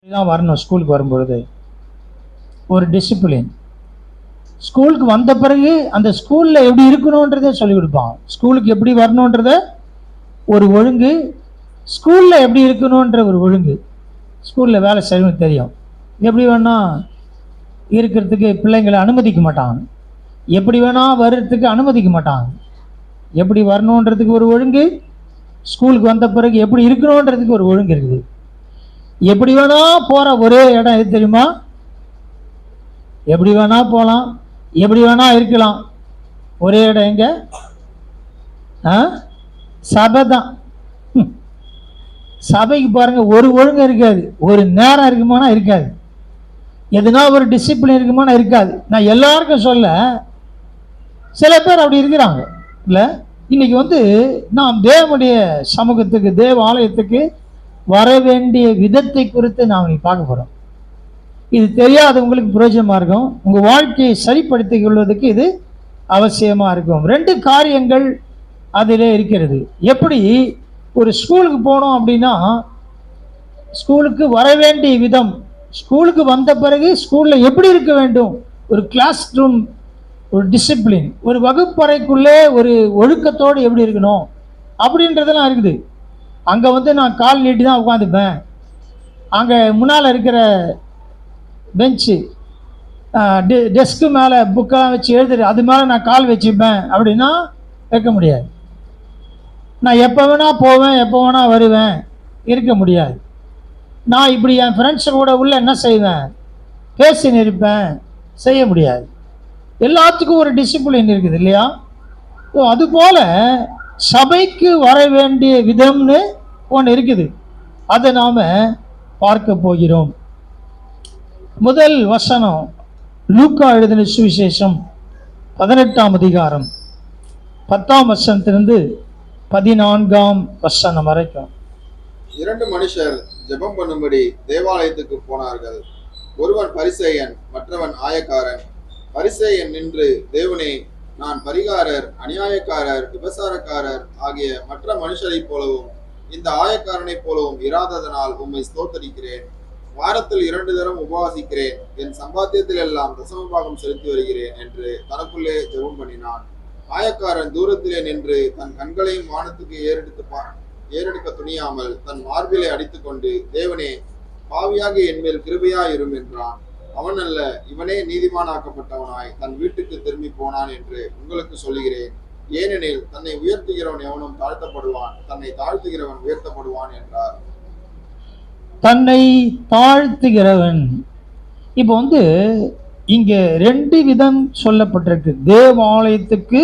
தான் வரணும். ஸ்கூலுக்கு வரும்பொழுது ஒரு டிசிப்ளின். ஸ்கூலுக்கு வந்த பிறகு அந்த ஸ்கூலில் எப்படி இருக்கணுன்றதை சொல்லிக் கொடுப்பான். ஸ்கூலுக்கு எப்படி வரணுன்றத ஒரு ஒழுங்கு, ஸ்கூலில் எப்படி இருக்கணுன்ற ஒரு ஒழுங்கு. ஸ்கூலில் வேலை செய்யணும்னு தெரியும். எப்படி வேணால் இருக்கிறதுக்கு பிள்ளைங்களை அனுமதிக்க மாட்டாங்க, எப்படி வேணால் வர்றதுக்கு அனுமதிக்க மாட்டாங்க. எப்படி வரணுன்றதுக்கு ஒரு ஒழுங்கு, ஸ்கூலுக்கு வந்த பிறகு எப்படி இருக்கணுன்றதுக்கு ஒரு ஒழுங்கு இருக்குது. எப்படி வேணா போகிற ஒரே இடம் எது தெரியுமா? எப்படி வேணா போகலாம், எப்படி வேணா இருக்கலாம். ஒரே இடம் எங்க? சபை தான். சபைக்கு பாருங்க, ஒரு ஒழுங்கு இருக்காது, ஒரு நேரம் இருக்குமானா இருக்காது, எதுனா ஒரு டிசிப்ளின் இருக்குமானா இருக்காது. நான் எல்லாருக்கும் சொல்ல, சில பேர் அப்படி இருக்கிறாங்க இல்லை. இன்னைக்கு நாம் தேவனுடைய சமூகத்துக்கு, தேவ ஆலயத்துக்கு வர வேண்டிய விதத்தை குறித்து நாம் பார்க்க போகிறோம். இது தெரியாதவங்களுக்கு பிரயோஜனமாக இருக்கும். உங்கள் வாழ்க்கையை சரிப்படுத்திக் கொள்வதற்கு இது அவசியமாக இருக்கும். 2 காரியங்கள் அதிலே இருக்கிறது. எப்படி ஒரு ஸ்கூலுக்கு போனோம் அப்படின்னா, ஸ்கூலுக்கு வர வேண்டிய விதம், ஸ்கூலுக்கு வந்த பிறகு ஸ்கூலில் எப்படி இருக்க வேண்டும், ஒரு கிளாஸ் ரூம், ஒரு டிசிப்ளின், ஒரு வகுப்பறைக்குள்ளே ஒரு ஒழுக்கத்தோடு எப்படி இருக்கணும் அப்படின்றதெல்லாம் இருக்குது. அங்கே நான் கால் நீட்டி தான் உட்காந்துப்பேன், அங்கே முன்னால் இருக்கிற பெஞ்சு, டெஸ்க்கு மேலே புக்கெல்லாம் வச்சு எழுதுறது, அது மேலே நான் கால் வச்சுப்பேன் அப்படின்னா வைக்க முடியாது. நான் எப்போ வேணால் போவேன், எப்போ வேணால் வருவேன், இருக்க முடியாது. நான் இப்படி என் ஃப்ரெண்ட்ஸு கூட உள்ள என்ன செய்வேன், பேசின்னு இருப்பேன், செய்ய முடியாது. எல்லாத்துக்கும் ஒரு டிசிப்ளின் இருக்குது இல்லையா? அதுபோல் சபைக்கு வர வேண்டிய விதம்னு ஒன்று இருக்குது. அதை நாம் பார்க்க போகிறோம். முதல் வசனம், லூக்கா எழுதின சுவிசேஷம் 18ஆம் அதிகாரம் 10ஆம் வசனத்திலிருந்து 14ஆம் வசனம் வரைக்கும். 2 மனுஷர் ஜெபம் பண்ணும்படி தேவாலயத்துக்கு போனார்கள். ஒருவன் பரிசேயன், மற்றவன் ஆயக்காரன். பரிசேயன் நின்று, தேவனே, நான் பரிகாரர், அநியாயக்காரர், விபசாரக்காரர் ஆகிய மற்ற மனுஷரை போலவும் இந்த ஆயக்காரனை போலவும் இராததனால் உம்மை ஸ்தோத்தரிக்கிறேன். வாரத்தில் 2 தரம் உபவாசிக்கிறேன். என் சம்பாத்தியத்தில் எல்லாம் தசமபாகம் செலுத்தி வருகிறேன் என்று தனக்குள்ளே ஜெபம் பண்ணினான். ஆயக்காரன் தூரத்திலே நின்று தன் கண்களையும் வானத்துக்கு ஏறெடுக்க துணியாமல் தன் மார்பிலை அடித்துக்கொண்டு, தேவனே, பாவியாகி என்மேல் கிருபையாயிரும் என்றான். அவன் அல்ல, இவனே நீதிமானாக்கப்பட்டவனாய் தன் வீட்டுக்கு திரும்பி போனான் என்று உங்களுக்கு சொல்லுகிறேன். ஏனெனில் தன்னை உயர்த்துகிறவன் எவனும் தாழ்த்தப்படுவான், தன்னை தாழ்த்துகிறவன் உயர்த்தப்படுவான் என்றார். தன்னை தாழ்த்துகிறவன். இப்போ இங்க 2 விதம் சொல்லப்பட்டிருக்கு. தேவாலயத்துக்கு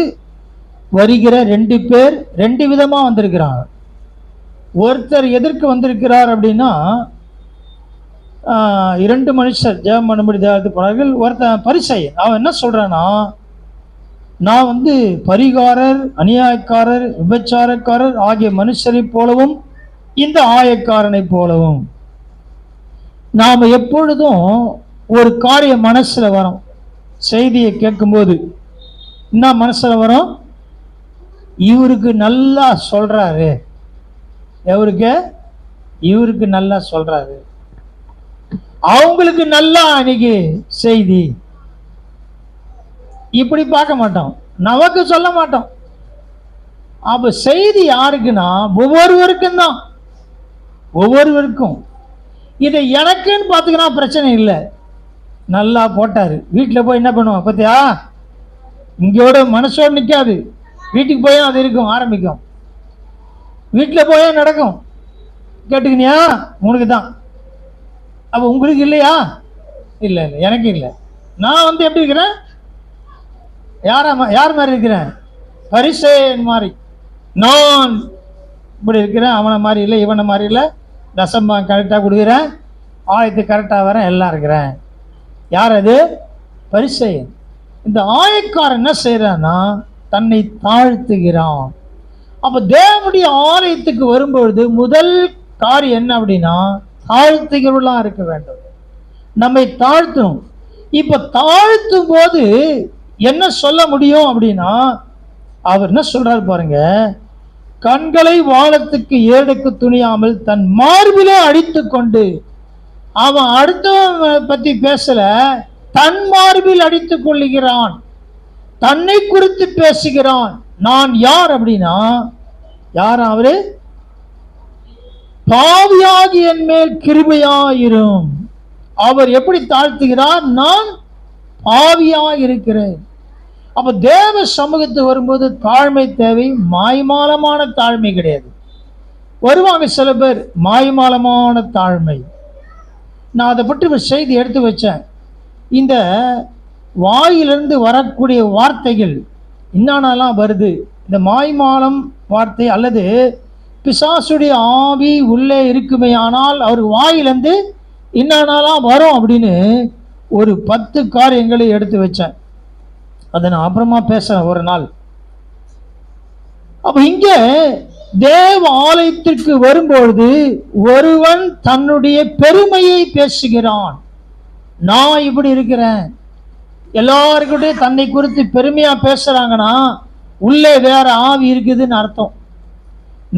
வருகிற 2 பேர் 2 விதமா வந்திருக்கிறாங்க. ஒருத்தர் எதற்கு வந்திருக்கிறார் அப்படின்னா, 2 மனுஷர் ஜெபம் பண்ணும்படி தேவாலயத்துக்கு போனார்கள். ஒருத்தன் பரிசேயன். அவன் என்ன சொல்றான்னா, நான் பரிகாரர், அநியாயக்காரர், விபச்சாரக்காரர் ஆகிய மனுஷரை போலவும் இந்த ஆயக்காரனை போலவும். நாம் எப்பொழுதும் ஒரு காரியம் மனசில் வரும், செய்தியை கேட்கும்போது என்ன மனசில் வரும், இவருக்கு நல்லா சொல்றாரு, இவருக்கு நல்லா சொல்றாரு, அவங்களுக்கு நல்லா அன்னைக்கு செய்தி, இப்படி பார்க்க மாட்டோம், நமக்கு சொல்ல மாட்டோம். அப்ப செய்தி யாருக்குன்னா ஒவ்வொருவருக்கும் தான், ஒவ்வொருவருக்கும். இதை எனக்குன்னு பார்த்துக்கினா பிரச்சனை இல்லை, நல்லா போட்டாரு. வீட்டில் போய் என்ன பண்ணுவோம் பார்த்தியா, இங்கோட மனசோடு நிற்காது, வீட்டுக்கு போய் அது இருக்கும், ஆரம்பிக்கும், வீட்டில் போய் நடக்கும். கேட்டுக்கினியா, உனக்கு தான். அப்போ உங்களுக்கு இல்லையா? இல்லை இல்லை, எனக்கு இல்லை. நான் எப்படி இருக்கிறேன், யார் மாதிரி இருக்கிறேன், பரிசேயன் மாதிரி. நான் இப்படி இருக்கிறேன், அவனை மாதிரி இல்லை, இவனை மாதிரி இல்லை, தசம்பம் கரெக்டாக கொடுக்குறேன், ஆயத்துக்கு கரெக்டாக வரேன், எல்லாம் இருக்கிறேன். யார் அது? பரிசேயன். இந்த ஆயக்காரன் என்ன செய்யறான்னா, தன்னை தாழ்த்துகிறான். அப்போ தேவனுடைய ஆலயத்துக்கு வரும்பொழுது முதல் காரியம் என்ன அப்படின்னா, தாழ்த்துகிறவர்களாக இருக்க வேண்டும், நம்மை தாழ்த்தணும். இப்போ தாழ்த்தும் போது என்ன சொல்ல முடியும் அப்படின்னா, அவர் என்ன சொல்றாரு பாருங்க, கண்களை வானத்துக்கு ஏறெடுக்க துணியாமல் தன் மார்பிலே அடித்து கொண்டு அவன் அடுத்தவன் பத்தி பேசல, தன் மார்பில் அடித்துக் கொள்ளுகிறான், தன்னை குறித்து பேசுகிறான். நான் யார் அப்படின்னா, யார் அவரு? பாவியாகி என் மேல் கிருபையாயிரும். அவர் எப்படி தாழ்த்துகிறார்? நான் பாவியாய் இருக்கிறேன். அப்ப தேவ சமூகத்துக்கு வரும்போது தாழ்மை தேவை. மாய்மாலமான தாழ்மை கிடையாது. வருவாங்க சில பேர், மாய்மாலமான தாழ்மை. நான் அதை பற்றி ஒரு செய்தி எடுத்து வச்சேன். இந்த வாயிலிருந்து வரக்கூடிய வார்த்தைகள் என்னென்னலாம் வருது, இந்த மாய்மாலம் வார்த்தை அல்லது பிசாசுடைய ஆவி உள்ளே இருக்குமே ஆனால் அவர் வாயிலிருந்து என்னென்னலாம் வரும் அப்படின்னு ஒரு 10 காரியங்களை எடுத்து வச்சேன். அதை நான் அப்புறமா பேசுறேன் ஒரு நாள். அப்ப இங்க தேவ ஆலயத்திற்கு வரும்பொழுது ஒருவன் தன்னுடைய பெருமையை பேசுகிறான். நான் இப்படி இருக்கிறேன். எல்லாருக்கிட்டே தன்னை குறித்து பெருமையா பேசுறாங்கன்னா உள்ளே வேற ஆவி இருக்குதுன்னு அர்த்தம்.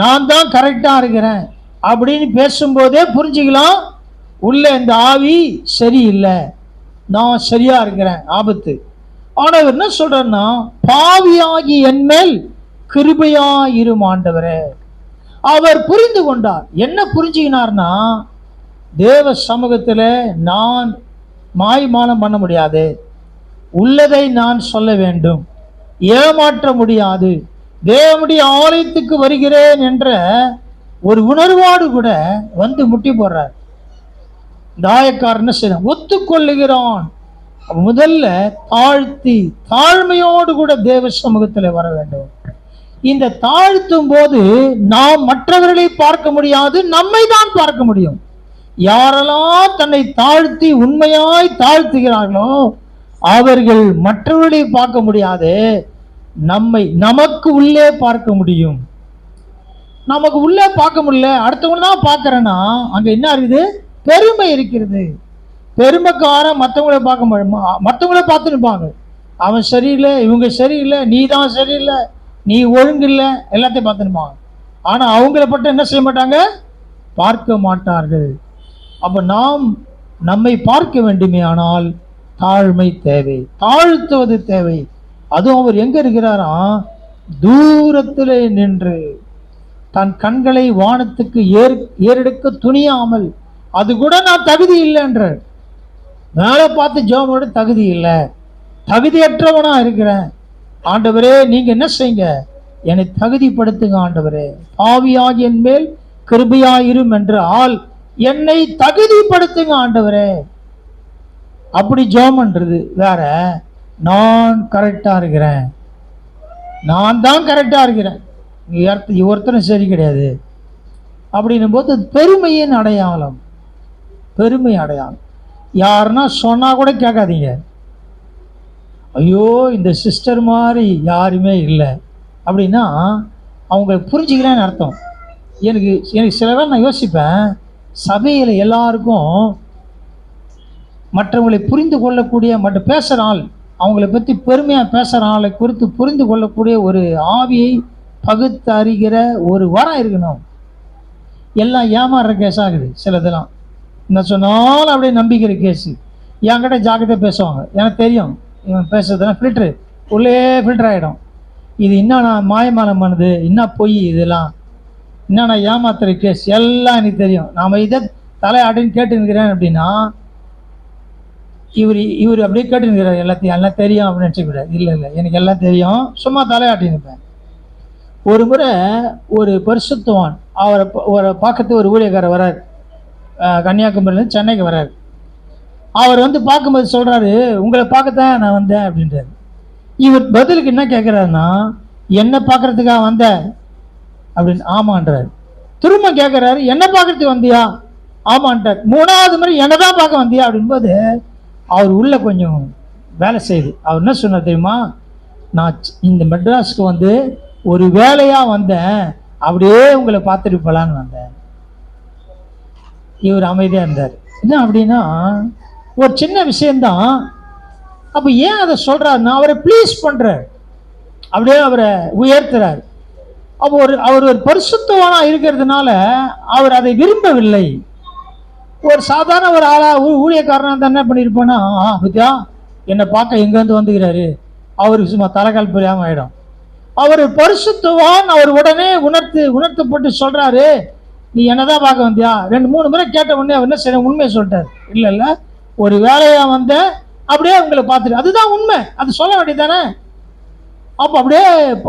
நான் தான் கரெக்டா இருக்கிறேன் அப்படின்னு பேசும்போதே புரிஞ்சுக்கலாம், உள்ள இந்த ஆவி சரியில்லை, நான் சரியா இருக்கிறேன், ஆபத்து. ஆனா இவர் என்ன சொல்றன்னா, பாவியாகி என் மேல் கிருபையாயிரும் ஆண்டவரே. அவர் புரிந்து கொண்டார். என்ன புரிஞ்சுக்கினார்னா, தேவ சமூகத்துல நான் மாய்மாலம் பண்ண முடியாது, உள்ளதை நான் சொல்ல வேண்டும், ஏமாற்ற முடியாது. தேவனுடைய ஆலயத்துக்கு வருகிறேன் என்ற ஒரு உணர்வோடு கூட வந்து முட்டி போடுறார். தாயக்காரன் என்ன செய்ய ஒத்துக்கொள்ளுகிறான். முதல்ல தாழ்த்தி தாழ்மையோடு கூட தேவ சமூகத்தில் வர வேண்டும். இந்த தாழ்த்தும் போது நாம் மற்றவர்களை பார்க்க முடியாது, நம்மை தான் பார்க்க முடியும். யாரெல்லாம் தன்னை தாழ்த்தி உண்மையாய் தாழ்த்துகிறார்களோ அவர்கள் மற்றவர்களை பார்க்க முடியாது, நமக்கு உள்ளே பார்க்க முடியும். நமக்கு உள்ளே பார்க்க முடியல, அடுத்தவங்க தான் பார்க்கறேன்னா அங்க என்ன இருக்குது? பெருமை இருக்கிறது. பெருமைக்காரன் மற்றவங்களை பார்க்க மற்றவங்கள பார்த்து நிற்பாங்க. அவன் சரியில்லை, இவங்க சரியில்லை, நீ தான் சரியில்லை, நீ ஒழுங்கு இல்லை, எல்லாத்தையும் பார்த்து நிற்பாங்க. ஆனா அவங்கள பட்டு என்ன செய்ய மாட்டாங்க? பார்க்க மாட்டார்கள். அப்ப நாம் நம்மை பார்க்க வேண்டுமே ஆனால் தாழ்மை தேவை, தாழ்த்துவது தேவை. அதுவும் அவர் எங்க இருக்கிறாரா? தூரத்திலே நின்று தன் கண்களை வானத்துக்கு ஏறெடுக்க துணியாமல், அது கூட நான் தகுதி இல்லைன்ற, மேலே பார்த்து ஜெபமோட தகுதி இல்லை, தகுதியற்றவனா இருக்கிறேன். ஆண்டவரே நீங்க என்ன செய்யுங்க, என்னை தகுதிப்படுத்துங்க ஆண்டவரே. பாவியாகி என் மேல் கிருபையாயிரும் என்றால் என்னை தகுதிப்படுத்துங்க ஆண்டவரே. அப்படி ஜெபம்ன்றது வேற. நான் கரெக்டா இருக்கிறேன், நான் தான் கரெக்டா இருக்கிறேன், ஒருத்தரும் சரி கிடையாது அப்படின்னும் போது பெருமையின் அடையாளம். பெருமை அடையாளம். யாருன்னா சொன்னா கூட கேட்காதீங்க, ஐயோ இந்த சிஸ்டர் மாதிரி யாருமே இல்லை அப்படின்னா அவங்க புரிஞ்சுக்கிறேன்னு அர்த்தம். எனக்கு சில பேர் நான் யோசிப்பேன், சபையில் எல்லாருக்கும் மற்றவங்களை புரிந்து கொள்ளக்கூடிய மற்ற பேசுகிற ஆள், அவங்கள பற்றி பெருமையாக பேசுகிற ஆளை குறித்து புரிந்து கொள்ளக்கூடிய ஒரு ஆவியை பகுத்து அறிகிற ஒரு வரம் இருக்கணும். எல்லாம் ஏமாறுற கேஸ் ஆகுது. சிலதெல்லாம் என்ன சொன்னாலும் அப்படியே நம்பிக்கிற கேஸு. என்கிட்ட ஜாக்கிரதையாக பேசுவாங்க, எனக்கு தெரியும் இவன் பேசுறதுலாம் ஃபில்ட்ரு உள்ளே ஃபில்டர் ஆகிடும். இது என்னன்னா மாயமாலம் பண்ணுது, என்ன பொய், இதெல்லாம் என்னன்னா ஏமாத்துற கேஸ் எல்லாம் எனக்கு தெரியும். நாம் இதை தலையாட்டின்னு கேட்டுருக்கிறேன் அப்படின்னா இவர் அப்படியே கேட்டுருக்கிறார், எல்லாத்தையும் எல்லாம் தெரியும் அப்படின்னு நினச்சிக்கூடாது. இல்லை இல்லை, எனக்கு எல்லாம் தெரியும், சும்மா தலையாட்டின்னு. ஒரு முறை ஒரு பரிசுத்தவான் அவரை பார்க்கறது ஒரு ஊழியக்காரர் வர்றார், கன்னியாகுமரியிலேருந்து சென்னைக்கு வர்றார். அவர் வந்து பார்க்கும்போது சொல்கிறாரு, உங்களை பார்க்கத்தான் நான் வந்தேன் அப்படின்றாரு. இவர் பதிலுக்கு என்ன கேட்குறாருன்னா, என்ன பார்க்கறதுக்காக வந்த அப்படின்னு. ஆமான்றார். திரும்ப கேட்குறாரு, என்ன பார்க்கறதுக்கு வந்தியா? ஆமான்றார். 3வது முறை என்ன தான் பார்க்க வந்தியா அப்படின்போது அவர் உள்ள கொஞ்சம் வேலை செய்யுது. அவர் என்ன சொன்னார் தெரியுமா, நான் இந்த மெட்ராஸுக்கு வந்து ஒரு வேலையாக வந்தேன், அப்படியே உங்களை பார்த்துட்டு போகலான்னு வந்தேன். இவர் அமைதியாக இருந்தார். என்ன அப்படின்னா ஒரு சின்ன விஷயந்தான். அப்போ ஏன் அதை சொல்கிறாருன்னா, அவரை ப்ளீஸ் பண்ணுறார், அப்படியே அவரை உயர்த்துறார். அப்போ அவர் ஒரு பரிசுத்தவானா இருக்கிறதுனால அவர் அதை விரும்பவில்லை. ஒரு சாதாரண ஒரு ஆளா ஊழியக்காரனா தான் என்ன பண்ணியிருப்பானா, பத்தியா என்னை பார்க்க எங்கேருந்து வந்துக்கிறாரு, அவருக்கு சும்மா தலைகால் புரியாமல் ஆயிடும். அவர் பரிசுத்தவான், அவர் உடனே உணர்த்தப்பட்டு சொல்றாரு, நீ என்னதான் பார்க்க வந்தியா? 2-3 முறை கேட்ட உடனே அவர் என்ன செய்ய உண்மையை சொல்லிட்டார். இல்ல ஒரு வேலையா வந்த, அப்படியே உங்களை பார்த்துட்டு, அதுதான் உண்மை, அது சொல்ல வேண்டியதானே. அப்ப அப்படியே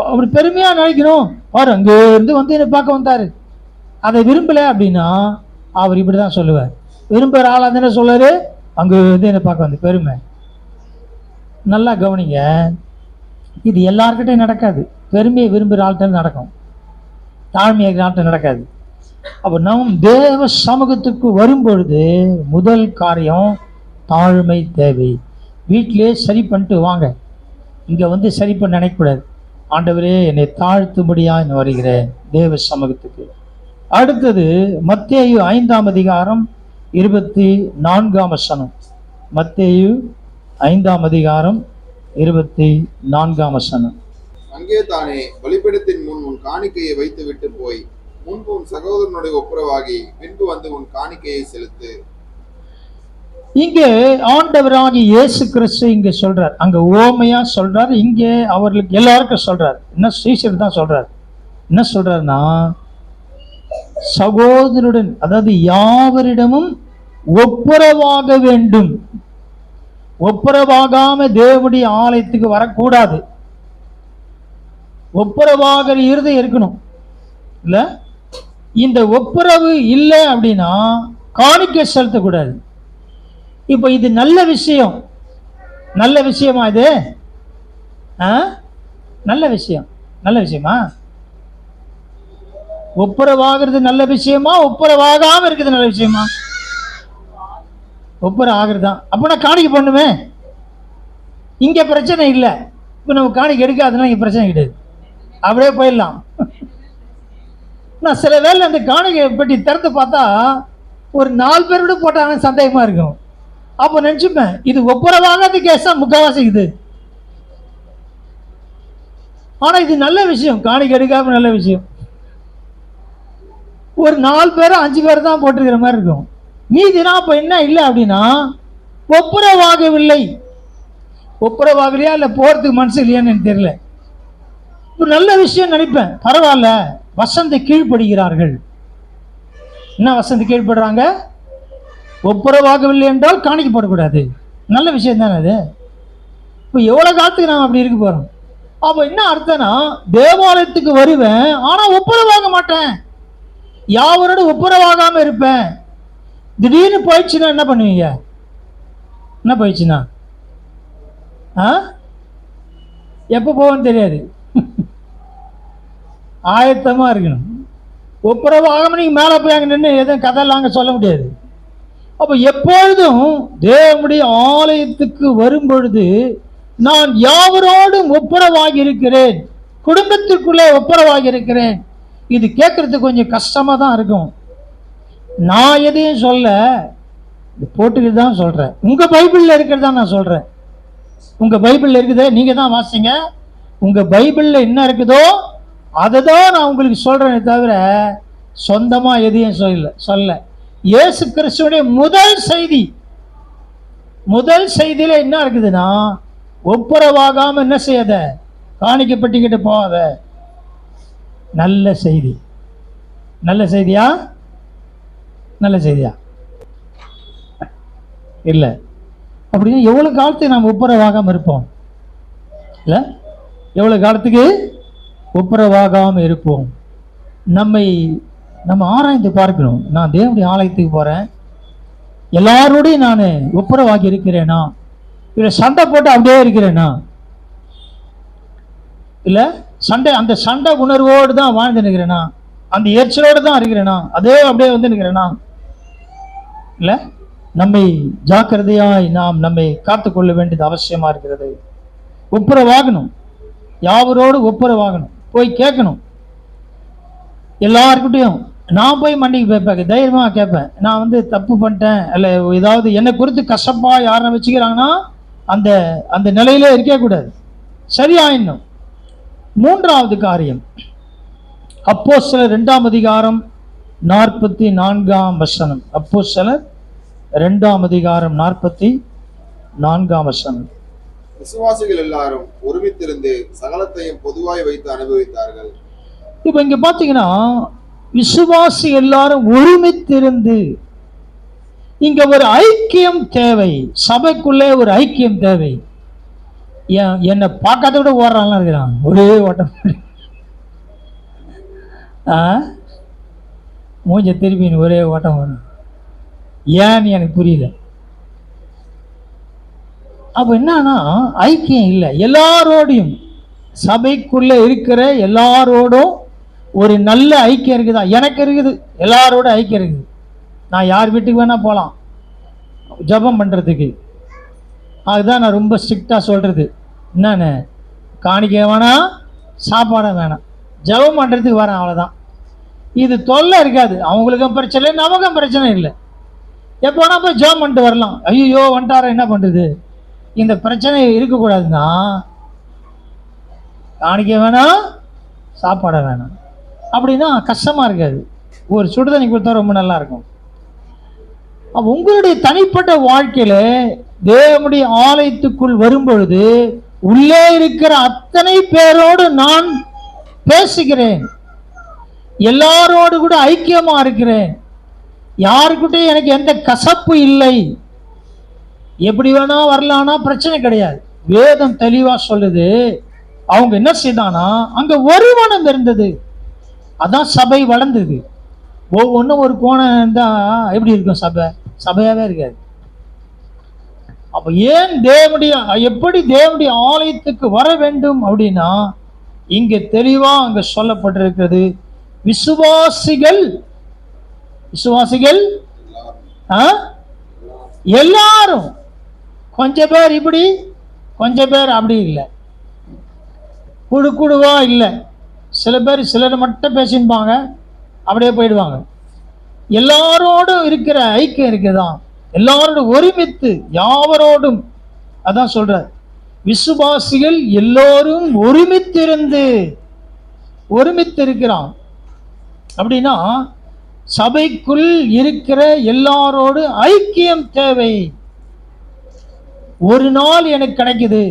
அப்படி பெருமையா நினைக்கணும், அவர் அங்க இருந்து வந்து என்னை பார்க்க வந்தாரு. அதை விரும்பல அப்படின்னா அவர் இப்படிதான் சொல்லுவார். விரும்புகிற ஆளா தானே சொல்லுவாரு, அங்க இருந்து என்னை பார்க்க வந்து பெருமை. நல்லா கவனிங்க, இது எல்லார்கிட்டையும் நடக்காது. பெருமையை விரும்புகிற ஆள்கிட்ட நடக்கும், தாழ்மையை ஆள்கிட்ட நடக்காது. அப்போ நம் தேவ சமூகத்துக்கு வரும்பொழுது முதல் காரியம் தாழ்மை தேவை. வீட்டிலே சரி பண்ணிட்டு வாங்க, இங்கே வந்து சரி பண்ண நினைக்கக்கூடாது. ஆண்டவரே என்னை தாழ்த்தும்படியாக வருகிறேன் தேவ சமூகத்துக்கு. அடுத்தது மத்தேயு 5ஆம் அதிகாரம் 24ஆம் வசனம். மத்தேயு 5ஆம் அதிகாரம் 24ஆம் வசனம். அங்கே தானே பலிபீடத்தின் முன் உன் காணிக்கையை வைத்து விட்டு போய் முன்பு உன் சகோதரனுடைய ஒப்புரவாகி பின்பு வந்து உன் காணிக்கையை செலுத்து. இங்கே ஆண்டவராகிய இயேசு கிறிஸ்து இங்க சொல்றார், அங்க ஓமையா சொல்றார், இங்கே அவர்களுக்கு எல்லாருக்கும் சொல்றார். என்ன ஸ்ரீசர் தான் சொல்றார், என்ன சொல்றாருன்னா, சகோதரனுடன், அதாவது யாவரிடமும் ஒப்புரவாக வேண்டும். ஒப்புரவாகாம தேவனுடைய ஆலயத்துக்கு வரக்கூடாது. ஒப்புரவாகிற இருதயம் இருக்கணும். இல்ல, இந்த ஒப்புரவு இல்லை அப்படின்னா காணிக்கை செலுத்தக்கூடாது. இப்ப இது நல்ல விஷயம், நல்ல விஷயமா இது? நல்ல விஷயம், நல்ல விஷயமா? ஒப்புரவாகிறது நல்ல விஷயமா, ஒப்புரவாகாம இருக்குது நல்ல விஷயமா? ஒப்புரவு ஆகிறது தான். அப்போ நான் காணிக்கை பண்ணுவேன், இங்கே பிரச்சனை இல்லை. இப்போ நம்ம காணிக்கை எடுக்காதுன்னா இங்கே பிரச்சனை கிடையாது, அப்படியே போயிடலாம். நான் சில வேலை அந்த காணிக்கை பெட்டி திறந்து பார்த்தா ஒரு 4 பேர் கூட போட்டாங்கன்னு சந்தேகமாக இருக்கும். அப்போ நினச்சிப்பேன், இது ஒப்புரவாகாத கேஸா முக்கால்வாசி இது. ஆனால் இது நல்ல விஷயம், காணிக்கை எடுக்காம நல்ல விஷயம். ஒரு 4 பேர் 5 பேர் தான் போட்டிருக்கிற மாதிரி இருக்கும். மீதினா அப்போ என்ன இல்லை அப்படின்னா ஒப்புரவாகவில்லை. ஒப்புரவாகலையா இல்லை போகிறதுக்கு மனசு இல்லையான்னு எனக்கு தெரியல. இப்போ நல்ல விஷயம் நினைப்பேன், பரவாயில்ல, வசந்தி கீழ்ப்படுகிறார்கள். என்ன வசந்தி கீழ்ப்படுறாங்க? ஒப்புரவாகவில்லை என்றால் காணிக்கப்படக்கூடாது, நல்ல விஷயம் தானே அது. இப்போ எவ்வளோ காலத்துக்கு நாம் அப்படி இருக்க போகிறோம்? அப்போ என்ன அர்த்தம்னா, தேவாலயத்துக்கு வருவேன் ஆனால் ஒப்புரவாக மாட்டேன், யாவரோட ஒப்புரவாகாமல் இருப்பேன். திடீர்னு போயிடுச்சுன்னா என்ன பண்ணுவீங்க? என்ன போயிடுச்சுன்னா எப்போ போவோன்னு தெரியாது. ஆயத்தமாக இருக்கணும். ஒப்புரவாகாமல் நீங்கள் மேலே போய் அங்கே நின்று எதுவும் கதையெல்லாம் அங்கே சொல்ல முடியாது. அப்போ எப்பொழுதும் தேவனுடைய ஆலயத்துக்கு வரும்பொழுது நான் யாவரோடும் ஒப்புரவாகி இருக்கிறேன், குடும்பத்திற்குள்ளே ஒப்புரவாகி இருக்கிறேன். இது கேட்கறதுக்கு கொஞ்சம் கஷ்டமாக தான் இருக்கும். நான் எதையும் சொல்ல, போட்டுக்கிட்டு தான் சொல்கிறேன். உங்கள் பைபிளில் இருக்கிறதா நான் சொல்கிறேன். உங்கள் பைபிளில் இருக்குதே, நீங்கள் தான் வாசிங்க. உங்கள் பைபிளில் என்ன இருக்குதோ அதை தான் நான் உங்களுக்கு சொல்கிறேனே தவிர சொந்தமாக எதையும் சொல்ல. இயேசு கிறிஸ்துவுடைய முதல் செய்தியில் என்ன இருக்குதுன்னா, ஒப்புரவாகாமல் என்ன செய்யாத, காணிக்கப்பட்டுக்கிட்டு போகாத. நல்ல செய்தி. நல்ல செய்தியா? நல்ல செய்தியா இல்லை. அப்படின்னா எவ்வளோ காலத்துக்கு நாம் ஒப்புரவாகாமல் இருப்போம்? இல்லை, எவ்வளோ காலத்துக்கு ஒப்புரவாகாமல் இருப்போம்? நம்ம ஆராய்ந்து பார்க்கணும். நான் தேவனுடைய ஆலயத்துக்கு போகிறேன், எல்லாரோடையும் நான் ஒப்புரவாகி இருக்கிறேனா? இல்லை சண்டை போட்டு அப்படியே இருக்கிறேனா? இல்லை அந்த சண்டை உணர்வோடு தான் வாழ்ந்து நிற்கிறேனா? அந்த எரிச்சலோடு தான் இருக்கிறேனா? அதே அப்படியே வந்து நிற்கிறேனா? இல்லை, நம்மை ஜாக்கிரதையாய் நாம் நம்மை காத்துக்கொள்ள வேண்டியது அவசியமா இருக்கிறது. ஒப்புரவாகணும், யாவரோடு ஒப்புரவாகணும். போய் கேட்கணும் எல்லாருக்கிட்டையும். நான் போய் மன்னிக்கு கேட்பேன், தைரியமாக கேட்பேன். நான் வந்து தப்பு பண்ணிட்டேன், இல்லை ஏதாவது என்னை குறித்து கசப்பா யாரை வச்சுக்கிறாங்கன்னா அந்த அந்த நிலையில இருக்கக்கூடாது, சரியாயிடணும். 3வது காரியம், அப்போஸ்தலர் 2ஆம் அதிகாரம் 44ஆம் வசனம். அப்போஸ்தலர் 2ஆம் அதிகாரம் 44ஆம் வசனம். விசுவாசிகள் எல்லாரும் ஒருமித்திருந்து சகலத்தையும் பொதுவாய் வைத்து அனுபவித்தார்கள். இப்ப இங்க பாத்தீங்கன்னா விசுவாசி எல்லாரும் ஒருமித்திருந்து, இங்க ஒரு ஐக்கியம் தேவை, சபைக்குள்ளே ஒரு ஐக்கியம் தேவை. என்னை பார்க்காத விட ஓடுறான்லாம் இருக்கிறான், ஒரே ஓட்டம். மூஞ்ச திருப்பி ஒரே ஓட்டம் வரும். ஏன்னு எனக்கு புரியல. அப்ப என்னன்னா ஐக்கியம் இல்லை. எல்லாரோடையும், சபைக்குள்ள இருக்கிற எல்லாரோடும் ஒரு நல்ல ஐக்கியம் இருக்குதா? எனக்கு இருக்குது, எல்லாரோட ஐக்கியம் இருக்குது. நான் யார் வீட்டுக்கு வேணா போகலாம் ஜெபம் பண்றதுக்கு. அதுதான் நான் ரொம்ப ஸ்ட்ரிக்டா சொல்றது. என்னன்னு, காணிக்க வேணாம், சாப்பாடு வேணாம், ஜெபம் பண்றதுக்கு வரேன், அவ்வளோதான். இது தொல்லை இருக்காது. அவங்களுக்கும் பிரச்சனை இல்லை, நமக்கும் பிரச்சனை இல்லை. எப்போ வேணா போய் ஜெபம் பண்ணிட்டு வரலாம். ஐயோ வந்துட்டார என்ன பண்றது? இந்த பிரச்சனை இருக்கக்கூடாதுன்னா காணிக்க வேணாம், சாப்பாட வேணாம், அப்படின்னா கஷ்டமா இருக்காது. ஒரு சுடுதண்ணி கொடுத்தா ரொம்ப நல்லா இருக்கும். உங்களுடைய தனிப்பட்ட வாழ்க்கையில தேவனுடைய ஆலயத்துக்குள் வரும்பொழுது உள்ளே இருக்கிற அத்தனை பேரோடு நான் பேசுகிறேன், எல்லாரோடு கூட ஐக்கியமா இருக்கிறேன், யாருக்கிட்ட எனக்கு எந்த கசப்பு இல்லை. எப்படி வேணா வரலான்னா பிரச்சனை கிடையாது. வேதம் தெளிவா சொல்லுது. அவங்க என்ன செய்தானா, அங்க ஒரு மனம் இருந்தது, அதான் சபை வளர்ந்தது. ஒவ்வொன்றும் ஒரு கோணம் இருந்தா எப்படி இருக்கும்? சபையாவே இருக்காது. அப்ப ஏன் எப்படி தேவனுடைய ஆலயத்துக்கு வர வேண்டும் அப்படின்னா, இங்க தெளிவா அங்க சொல்லப்பட்டிருக்கிறது. விசுவாசிகள் எல்லாரும், கொஞ்சம் பேர் இப்படி கொஞ்சம் பேர் அப்படி இல்லை, குழுவா இல்லை. சில பேர் சிலர் மட்டும் பேசிப்பாங்க, அப்படியே போயிடுவாங்க. எல்லாரோடும் இருக்கிற ஐக்கியம் இருக்குதான், எல்லாரோடும் ஒருமித்து யாவரோடும். அதான் சொல்ற, விசுவாசிகள் எல்லோரும் ஒருமித்து இருக்கிறான். அப்படின்னா சபைக்குள் இருக்கிற எல்லாரோடு ஐக்கியம் தேவை. ஒரு நாள் எனக்கு கிடைக்குது.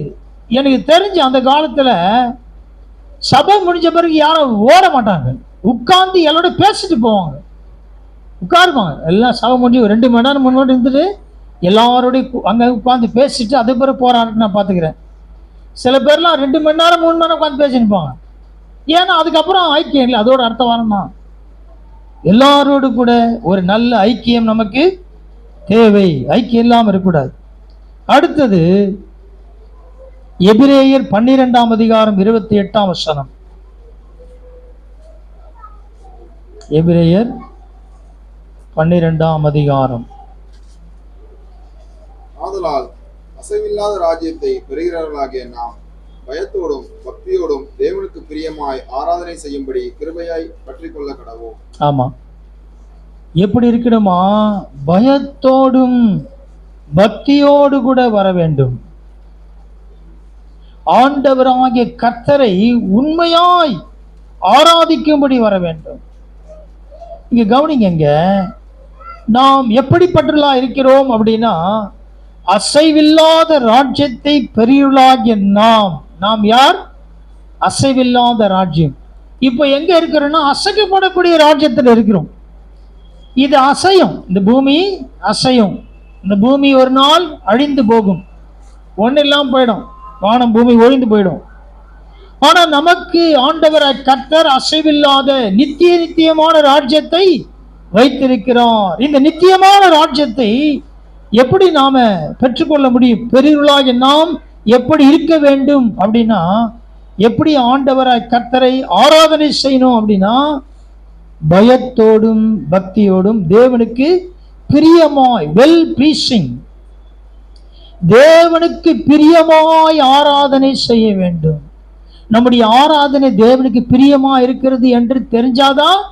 எனக்கு தெரிஞ்சு அந்த காலத்துல சபை முடிஞ்ச பிறகு யாரும் ஓட மாட்டாங்க, உட்கார்ந்து எல்லாரோட பேசிட்டு போவாங்க, உட்காருவாங்க. எல்லாம் சபை முடிஞ்சு 2 மணி நேரம் 3 மணி நேரம் இருந்துட்டு எல்லாரோடையும் அங்க உட்காந்து பேசிட்டு அது பிறகு போறான்னு நான் பாத்துக்கிறேன். சில பேர்லாம் 2 மணி நேரம் 3 மணி நேரம் உட்காந்து பேசிட்டு போவாங்க. ஏன்னா அதுக்கப்புறம் ஐக்கியம் இல்லை. அதோட அடுத்த வாரம் தான். எல்லாரோடு கூட ஒரு நல்ல ஐக்கியம் நமக்கு தேவை. ஐக்கியம் இல்லாமல் இருக்கக்கூடாது. அடுத்தது எபிரேயர் 12ஆம் அதிகாரம் 28ஆம் வசனம். எபிரேயர் 12ஆம் அதிகாரம். ஆதலால் அசைவில்லாத ராஜ்யத்தை பெறுகிறவர்களாகிய நாம் பயத்தோடும் பக்தியோடும் தேவனுக்கு பிரியமாய் ஆராதனை செய்யும்படி கிருபையாய் பற்றி கொள்ள கடவோம். ஆமா, எப்படி இருக்கணுமா? பயத்தோடும் பக்தியோடு கூட வர வேண்டும். ஆண்டவராகிய கர்த்தரை உண்மையாய் ஆராதிக்கும்படி வர வேண்டும். இங்க கவனிங்க, நாம் எப்படிப்பட்டவர்களா இருக்கிறோம் அப்படின்னா, அசைவில்லாத ராஜ்யத்தை பெரியவர்களாகிய நாம் யார்? அசைவில்லாத ராஜ்யம். இப்போ எங்க இருக்கிறோம்னா அசைக்கப்படக்கூடிய ராஜ்யத்தில் இருக்கிறோம். இது அசையும், இந்த பூமி அசையும். இந்த பூமி ஒரு நாள் அழிந்து போகும், ஒன்றும் இல்லாமல் போயிடும், வானம் பூமி ஒழிந்து போயிடும். ஆனா நமக்கு ஆண்டவராய் கர்த்தர் அசைவில்லாத நித்தியமான ராஜ்யத்தை வைத்திருக்கிறார். இந்த நித்தியமான ராஜ்யத்தை எப்படி நாம பெற்றுக்கொள்ள முடியும்? பெரியவர்களாகிய நாம் எப்படி இருக்க வேண்டும் அப்படின்னா, எப்படி ஆண்டவராய் கர்த்தரை ஆராதனை செய்யணும் அப்படின்னா, பயத்தோடும் பக்தியோடும் தேவனுக்கு பிரியமாய், வெல் ப்ளீசிங், தேவனுக்கு பிரியமாய் ஆராதனை செய்ய வேண்டும். நம்முடைய ஆராதனை தேவனுக்கு பிரியமா இருக்கிறது என்று தெரிஞ்சாதான்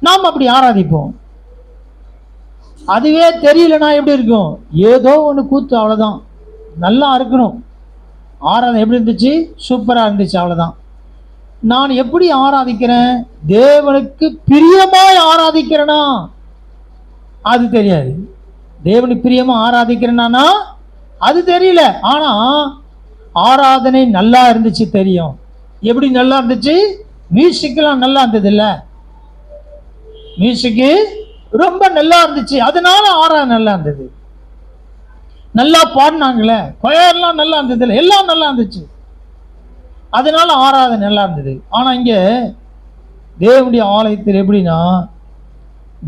நாம் அப்படி ஆராதிப்போம். அதுவே தெரியலனா எப்படி இருக்கும்? ஏதோ ஒன்று கூத்து, அவ்வளோதான். நல்லா இருக்கணும், ஆராதனை எப்படி இருந்துச்சு? சூப்பராக இருந்துச்சு, அவ்வளோதான். நான் எப்படி ஆராதிக்கிறேன்? தேவனுக்கு பிரியமாய் ஆராதிக்கிறேனா அது தெரியாது. தேவனுக்கு பிரியமா ஆராதிக்கிறேன்னா அது தெரியல. ஆனா ஆராதனை நல்லா இருந்துச்சு தெரியும். எப்படி நல்லா இருந்துச்சு? மியூசிக்லாம் நல்லா இருந்தது இல்ல, மியூசிக்கு ரொம்ப நல்லா இருந்துச்சு, அதனால ஆராதனை நல்லா இருந்தது. நல்லா பாடினாங்களே, கொயர்லாம் நல்லா இருந்தது இல்லை, எல்லாம் நல்லா இருந்துச்சு, அதனால ஆராதனை நல்லா இருந்தது. ஆனா இங்க தேவனுடைய ஆலயத்தில் எப்படின்னா,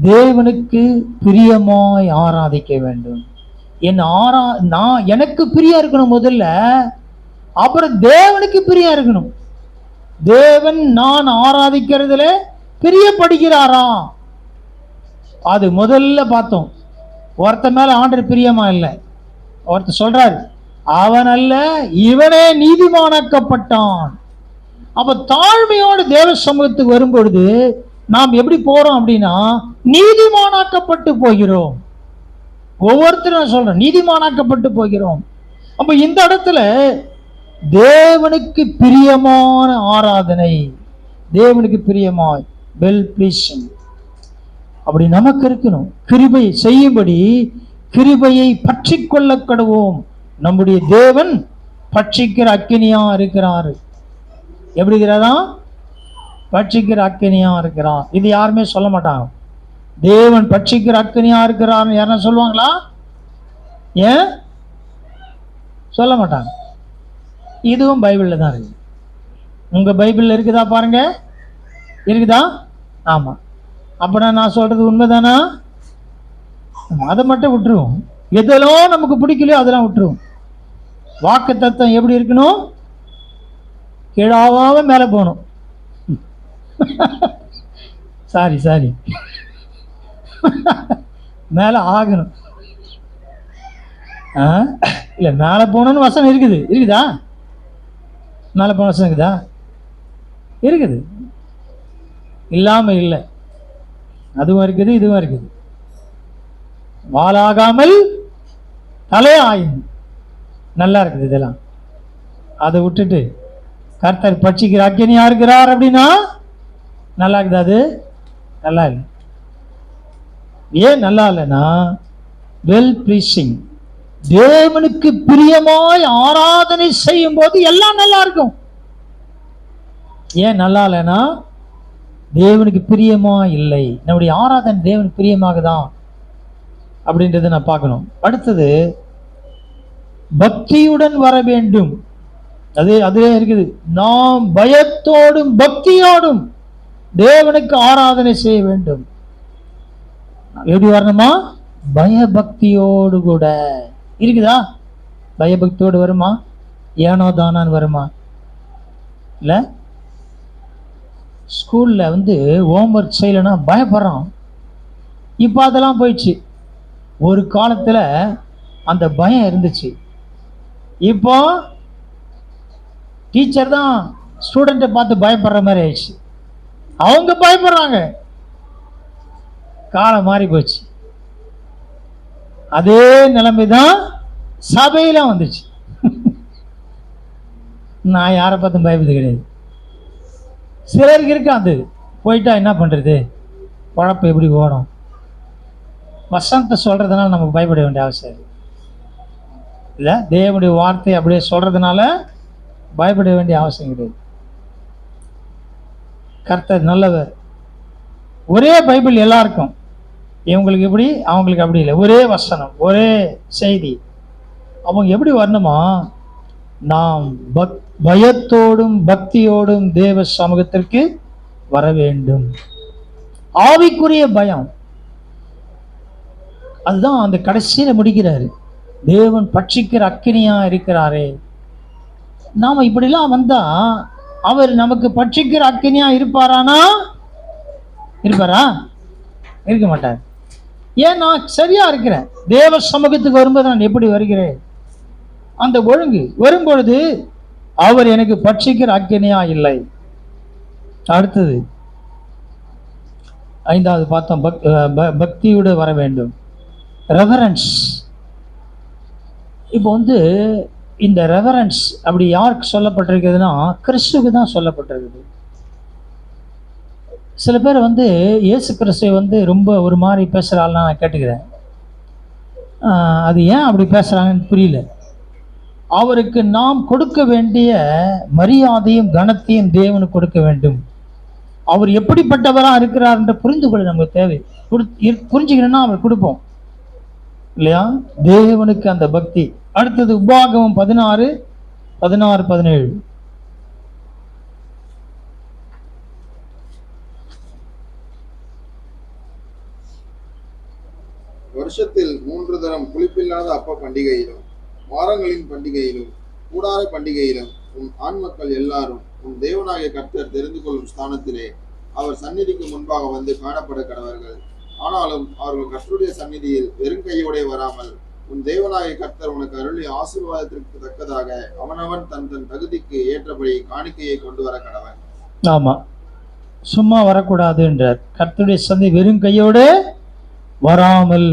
தேவனுக்கு பிரியமாய் ஆராதிக்க வேண்டும். நான் எனக்கு பிரியா இருக்கணும் முதல்ல, அப்புறம் தேவனுக்கு பிரியா இருக்கணும். தேவன் நான் ஆராதிக்கிறதுல பிரியப்படுகிறாரா, அது முதல்ல பார்த்தோம். ஒருத்த மேல ஆண்டவர் பிரியமா இல்லை. ஒருத்தர் சொல்றாரு, அவன் அல்ல இவனே நீதிமானாக்கப்பட்டான். அப்ப தாழ்மையோடு தேவ சமூகத்துக்கு வரும்பொழுது நாம் எப்படி போறோம் அப்படின்னா, நீதிமானாக்கப்பட்டு போகிறோம். ஒவ்வொருத்தரும் சொல்றோம், நீதிமானாக்கப்பட்டு போகிறோம். அப்ப இந்த இடத்துல தேவனுக்கு பிரியமான ஆராதனை, தேவனுக்கு பிரியமாய் வெல் ப்ளீசிங் அப்படி நமக்கு இருக்கணும். கிருபை செய்யும்படி கிருபையை பற்றி கொள்ள கடவோம். நம்முடைய தேவன் பட்சிக்கிற அக்கினியா இருக்கிறாரு. எப்படி இருக்கிறதா? பட்சிக்கிற அக்கினியா இருக்கிறார். இது யாருமே சொல்ல மாட்டாங்க. தேவன் பட்சிக்கிற அக்கினியா இருக்கிறார்னு யாரா சொல்லுவாங்களா? ஏன் சொல்ல மாட்டாங்க? இதுவும் பைபிள்ல தான் இருக்கு. உங்க பைபிள்ல இருக்குதா பாருங்க, இருக்குதா? ஆமா. அப்படின்னா நான் சொல்றது உண்மைதானா? அதை மட்டும் விட்டுருவோம். எதெல்லாம் நமக்கு பிடிக்கலையோ அதெல்லாம் விட்டுருவோம். வாக்கு தத்துவம் எப்படி இருக்கணும்? கீழாவாம மேல போகணும். சாரி மேல ஆகணும். இல்ல, மேல போகணும்னு வசனம் இருக்குதா? மேல போன வசனம் இருக்குதா? இருக்குது, இல்லாம இல்லை. அதுவும் இருக்குது, இதுவும் இருக்குது. வாளாகாமல் தலையாயும் நல்லா இருக்குது. இதெல்லாம் அதை விட்டுட்டு கர்த்தர் பட்சிக்கிற அக்கினியா இருக்கிறார் அப்படின்னா நல்லா இருக்குது. அது நல்லா இல்லை. ஏன் நல்லா இல்லைன்னா, வெல் ப்ளீசிங், தேவனுக்கு பிரியமாய் ஆராதனை செய்யும் போது எல்லாம் நல்லா இருக்கும். ஏன் நல்லா இல்லைன்னா, தேவனுக்கு பிரியமா இல்லை. நம்முடைய ஆராதனை தேவனுக்கு பிரியமாக தான் அப்படின்றத நான் பார்க்கணும். அடுத்தது பக்தியுடன் வர வேண்டும். அதுவே இருக்குது. நாம் பயத்தோடும் பக்தியோடும் தேவனுக்கு ஆராதனை செய்ய வேண்டும். எப்படி வரணுமா? பயபக்தியோடு கூட. இருக்குதா? பயபக்தியோடு வருமா? ஏனோ தானான்னு வருமா? இல்ல, ஸ்கூல்ல ஹோம்ஒர்க் செய்யலைன்னா பயப்படுறான். இப்போ அதெல்லாம் போயிடுச்சு. ஒரு காலத்துல அந்த பயம் இருந்துச்சு. இப்போ டீச்சர் தான் ஸ்டூடெண்ட்டை பார்த்து பயப்படுற மாதிரி ஆயிடுச்சு. அவங்க பயப்படுறாங்க. காலம் மாறி போச்சு. அதே நிலைமை தான் சபையில வந்துச்சு. நான் யாரை பார்த்தும் பயப்பது கிடையாது. சிலருக்கு இருக்கு, அது போயிட்டா என்ன பண்றது, குழப்பம் எப்படி ஓடும். வசனத்தை சொல்றதுனால நமக்கு பயப்பட வேண்டிய அவசியம் இல்லை. தேவனுடைய வார்த்தை அப்படியே சொல்றதுனால பயப்பட வேண்டிய அவசியம் கிடையாது. கர்த்தர் நல்லவர். ஒரே பைபிள் எல்லாருக்கும். இவங்களுக்கு எப்படி, அவங்களுக்கு அப்படி இல்லை. ஒரே வசனம், ஒரே செய்தி. அவங்க எப்படி வரணுமா? நாம் பயத்தோடும் பக்தியோடும் தேவ சமூகத்திற்கு வர வேண்டும். ஆவிக்குரிய பயம், அதுதான் அந்த கடைசியில முடிக்கிறாரு. தேவன் பட்சிக்கிற அக்கினியா இருக்கிறாரே. நாம இப்படிலாம் வந்தா அவர் நமக்கு பட்சிக்கிற அக்கினியா இருப்பாரா? இருக்க மாட்டார். ஏன்? நான் சரியா இருக்கிறேன். தேவ சமூகத்துக்கு வரும்போது நான் எப்படி வருகிறேன், அந்த ஒழுங்கு வரும்பொழுது அவர் எனக்கு பட்சிக்கிற அக்கினியா இல்லை. அடுத்தது 5வது பார்த்தோம், பக்தியோடு வர வேண்டும். ரெவரன்ஸ். இப்போ இந்த ரெவரன்ஸ் அப்படி யாருக்கு சொல்லப்பட்டிருக்குதுன்னா, கிறிஸ்துவுக்கு தான் சொல்லப்பட்டிருக்குது. சில பேர் இயேசு கிறிஸ்துவை ரொம்ப ஒரு மாதிரி பேசுகிறாள்லாம் நான் கேட்டுக்கிறேன். அது ஏன் அப்படி பேசுகிறாங்கன்னு புரியல. அவருக்கு நாம் கொடுக்க வேண்டிய மரியாதையும் கனத்தையும் தேவனுக்கு கொடுக்க வேண்டும். அவர் எப்படிப்பட்டவராக இருக்கிறார் என்று புரிந்து கொள்ள நமக்கு தேவை. புரிஞ்சுக்கணும்னா அவர் கொடுப்போம் இல்லையா? தேவனுக்கு அந்த பக்தி. அடுத்தது உபாகமம் 16:17. வருஷத்தில் 3 தரம் புளிப்பில்லாத அப்ப பண்டிகையிலும் வாரங்களின் பண்டிகையிலும் கூடார பண்டிகையிலும் உன் ஆண் மக்கள் எல்லாரும் உன் தேவனாகிய கர்த்தர் தெரிந்து கொள்ளும் ஸ்தானத்திலே அவர் சந்நிதிக்கு முன்பாக வந்து காணப்பட கடவர்கள். ஆனாலும் அவர்கள் கர்த்தருடைய சந்நிதியில் வெறுங்கையோடே வராமல் உன் தேவனாகிய கர்த்தர் உனக்கு அருளிய ஆசீர்வாதத்திற்கு தக்கதாக அவனவன் தன் தன் தகுதிக்கு ஏற்றபடி காணிக்கையை கொண்டு வர கடவன். ஆமா, சும்மா வரக்கூடாது என்றார். கர்த்தருடைய சந்நிதி வெறும் கையோடு வராமல்